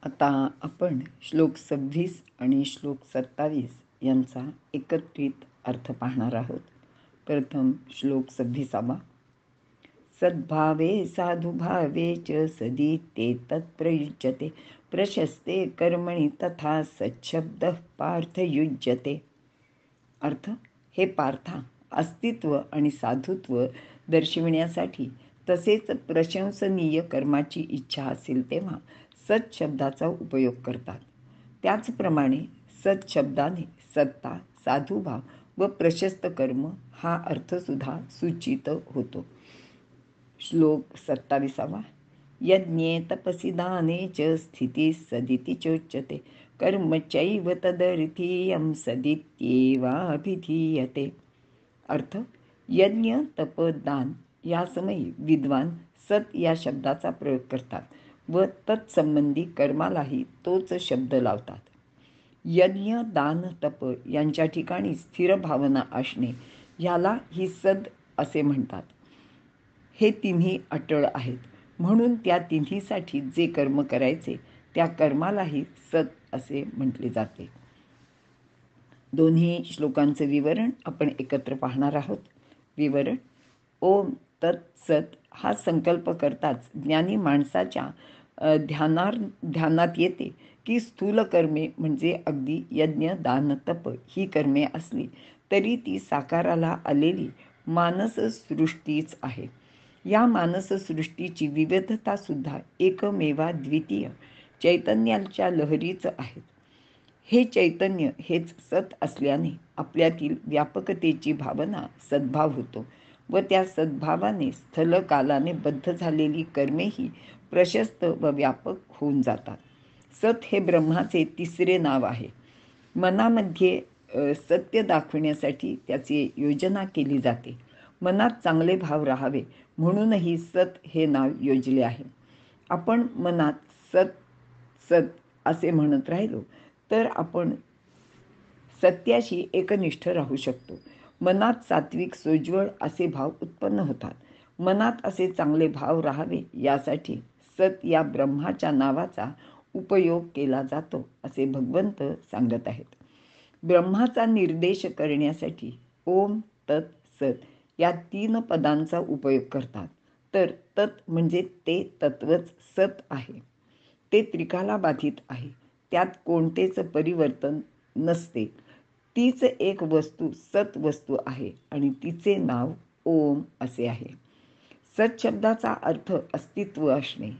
आता आपण श्लोक 26 आणि श्लोक 27 यांचा एकत्रित अर्थ पाहणार आहोत. प्रथम श्लोक 26. सद्भावे साधुभावे च सदिते तत्प्रयुज्यते प्रशस्ते कर्मणि तथा सच्छब्दः पार्थयुज्यते. अर्थ: हे पार्था, अस्तित्व आणि साधुत्व दर्शविण्यासाठी तसेच प्रशंसनीय कर्माची इच्छा असेल तेव्हा सत शब्दाचा उपयोग करतात. त्याचप्रमाणे सत शब्दाने सत्ता, साधुभाव व प्रशस्त कर्म हा अर्थसुद्धा सूचित होतो. श्लोक 27. यज्ञे तपसि दाने च स्थिती सदिति चोच्यते कर्म चैव तदर्थीयं सदित्येवाभिधीयते. अर्थ: यज्ञ, तप, दान या समयी विद्वान सत या शब्दाचा प्रयोग करतात व तत्संबंधी कर्मालाही तोच शब्द लावतात. यज्ञ, दान, तप यांच्या ठिकाणी स्थिर भावना असणे ह्याला ही सद असे म्हणतात. हे तिन्ही अटळ आहेत, म्हणून त्या तिन्हीसाठी जे कर्म करायचे त्या कर्मालाही सत असे म्हटले जाते. दोन्ही श्लोकांचे विवरण आपण एकत्र पाहणार आहोत. विवरण: ओम तत् सत हा संकल्प करताच ज्ञानी माणसाच्या ध्यानात येते की स्थूल कर्मे म्हणजे अगदी यज्ञ, दान, तप ही कर्मे असली तरी ती साकाराला आलेली मानससृष्टीच आहे. या मानससृष्टीची विविधता सुद्धा एकमेवा द्वितीय चैतन्याच्या लहरीच आहेत. हे चैतन्य हेच सत असल्याने आपल्यातील व्यापकतेची भावना सद्भाव होतो व त्या सद्भावाने स्थलकालाने बद्ध झालेली कर्मेही प्रशस्त व व्यापक होऊन जातात. सत हे ब्रह्माचे तिसरे नाव आहे. मनामध्ये सत्य दाखविण्यासाठी त्याची योजना केली जाते. मनात चांगले भाव राहावे म्हणूनही सत हे नाव योजले आहे. आपण मनात सत सत असे म्हणत राहिलो तर आपण सत्याशी एकनिष्ठ राहू शकतो. मनात सात्विक, सोज्वळ असे भाव उत्पन्न होतात. मनात असे चांगले भाव राहावे यासाठी सत या ब्रह्माच्या नावाचा उपयोग केला जातो असे भगवंत सांगत आहेत. ब्रह्माचा निर्देश करण्यासाठी ओम तत् सत या 3 पदांचा उपयोग करतात. तर तत् म्हणजे ते तत्वच सत आहे. ते त्रिकालाबाधित आहे. त्यात कोणतेच परिवर्तन नसते. तीच एक वस्तू सत वस्तू आहे आणि तिचे नाव ओम असे आहे. सत शब्दाचा अर्थ अस्तित्व असणे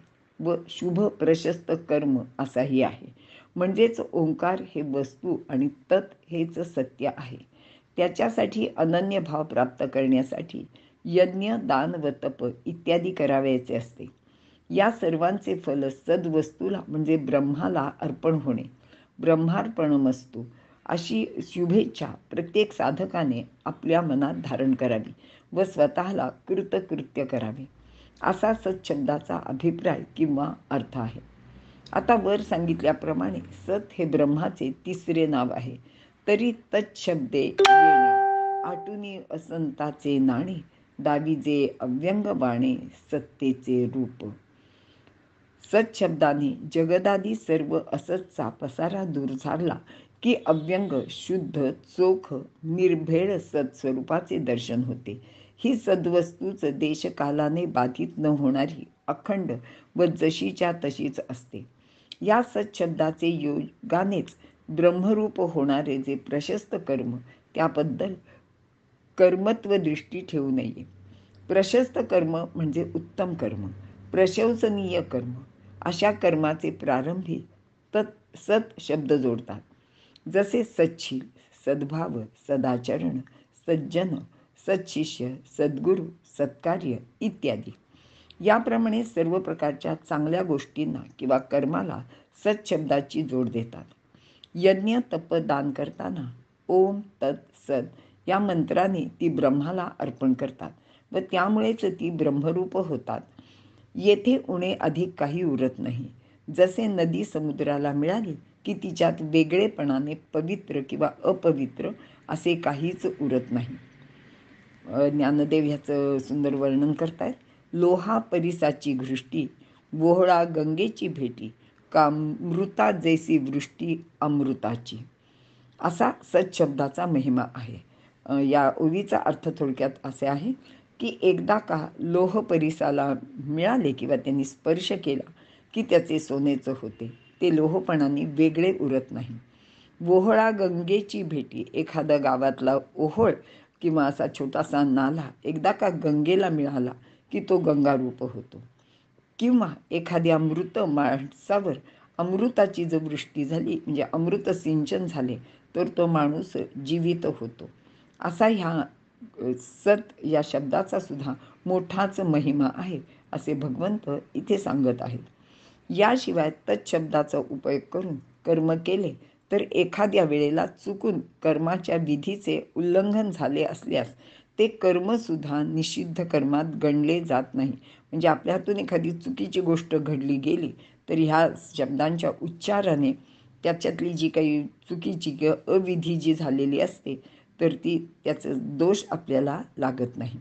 व शुभ प्रशस्त कर्म असाही आहे. म्हणजेच ओंकार हे वस्तू आणि तत् हेच सत्य आहे. त्याच्यासाठी अनन्य भाव प्राप्त करण्यासाठी यज्ञ, दान व तप इत्यादी करावयाचे असते. या सर्वांचे फल सद्वस्तूला म्हणजे ब्रह्माला अर्पण होणे. ब्रह्मार्पणमस्तु अशी शुभेच्छा प्रत्येक साधकाने आपल्या मनात धारण करावी व स्वतःला कृतकृत्य करावे असा सत्शब्दाचा अभिप्राय किंवा अर्थ आहे. आता वर सांगितल्याप्रमाणे सत हे ब्रह्माचे तिसरे नाव आहे. तरी तत्शब्दे येणे आटुनी असंताचे नाणे दाविजे अव्यंग बाणे सत्तेचे रूप. सत शब्दाने जगदादी सर्व असतचा पसारा दूर झाला की अव्यंग, शुद्ध, चोख, निर्भेळ सत्स्वरूपाचे दर्शन होते. ही सद्वस्तूच देशकालाने बाधित न होणारी अखंड व जशीच्या तशीच असते. या सत्शब्दाचे योगानेच ब्रह्मरूप होणारे जे प्रशस्त कर्म त्याबद्दल कर्मत्व दृष्टी ठेवू नये. प्रशस्त कर्म म्हणजे उत्तम कर्म, प्रशंसनीय कर्म अशा कर्माचे प्रारंभी सत शब्द जोडतात. जसे सच्छील, सद्भाव, सदाचरण, सज्जन, सत्शिष्य, सद्गुरू, सत्कार्य इत्यादी. याप्रमाणे सर्व प्रकारच्या चांगल्या गोष्टींना किंवा कर्माला सत शब्दाची जोड देतात. यज्ञ, तप, दान करताना ओम तत् सत या मंत्राने ती ब्रह्माला अर्पण करतात व त्यामुळेच ती ब्रह्मरूप होतात. येथे उणे अधिक काही उरत नाही. जसे नदी समुद्राला मिळाली की तिच्यात वेगळेपणाने पवित्र किंवा अपवित्र असे काहीच उरत नाही. ज्ञानदेव ह्याचं सुंदर वर्णन करतायत. लोहा परिसाची घृष्टी, वोहळा गंगेची भेटी, का मृता जैसी वृष्टी अमृताची. असा सत्शब्दाचा महिमा आहे. या ओवीचा अर्थ थोडक्यात असे आहे की एकदा का लोह परिसाला मिळाले किंवा त्यांनी स्पर्श केला की त्याचे सोनेचं होते, ते लोहपणाने वेगळे उरत नाही. वोहळा गंगेची भेटी, एखादा गावातला ओहोळ किंवा असा छोटासा नाला एकदा का गंगेला मिळाला की तो गंगारूप होतो. किंवा एखाद्या मृत माणसावर अमृताची जर वृष्टी झाली म्हणजे अमृत सिंचन झाले तर तो माणूस जीवित होतो. असा ह्या सत या शब्दाचा सुद्धा मोठाच महिमा आहे असे भगवंत इथे सांगत आहेत. याशिवाय तत्शब्दाचा उपयोग करून कर्म केले तर एखाद्या वेळेला चुकून कर्माच्या विधीचे उल्लंघन झाले असल्यास ते कर्मसुद्धा निषिद्ध कर्मात गणले जात नाही. म्हणजे आपल्या हातून एखादी चुकीची गोष्ट घडली गेली तर ह्या शब्दांच्या उच्चाराने त्याच्यातली जी काही चुकीची किंवा अविधी जी झालेली असते तर ती त्याचं दोष आपल्याला लागत नाही.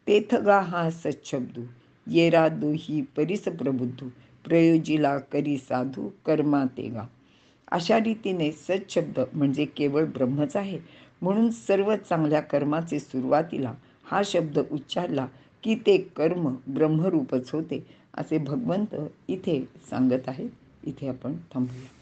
तेथगा हा सच्छब्दू येरा दोही परिस प्रबुद्धू प्रयोजिला करी साधू कर्मा तेगा. अशा रीतीने सच्छब्द म्हणजे केवळ ब्रह्मच आहे. म्हणून सर्व चांगल्या कर्माचे सुरुवातीला हा शब्द उच्चारला की ते कर्म ब्रह्मरूपच होते असे भगवंत इथे सांगत आहेत. इथे आपण थांबूया.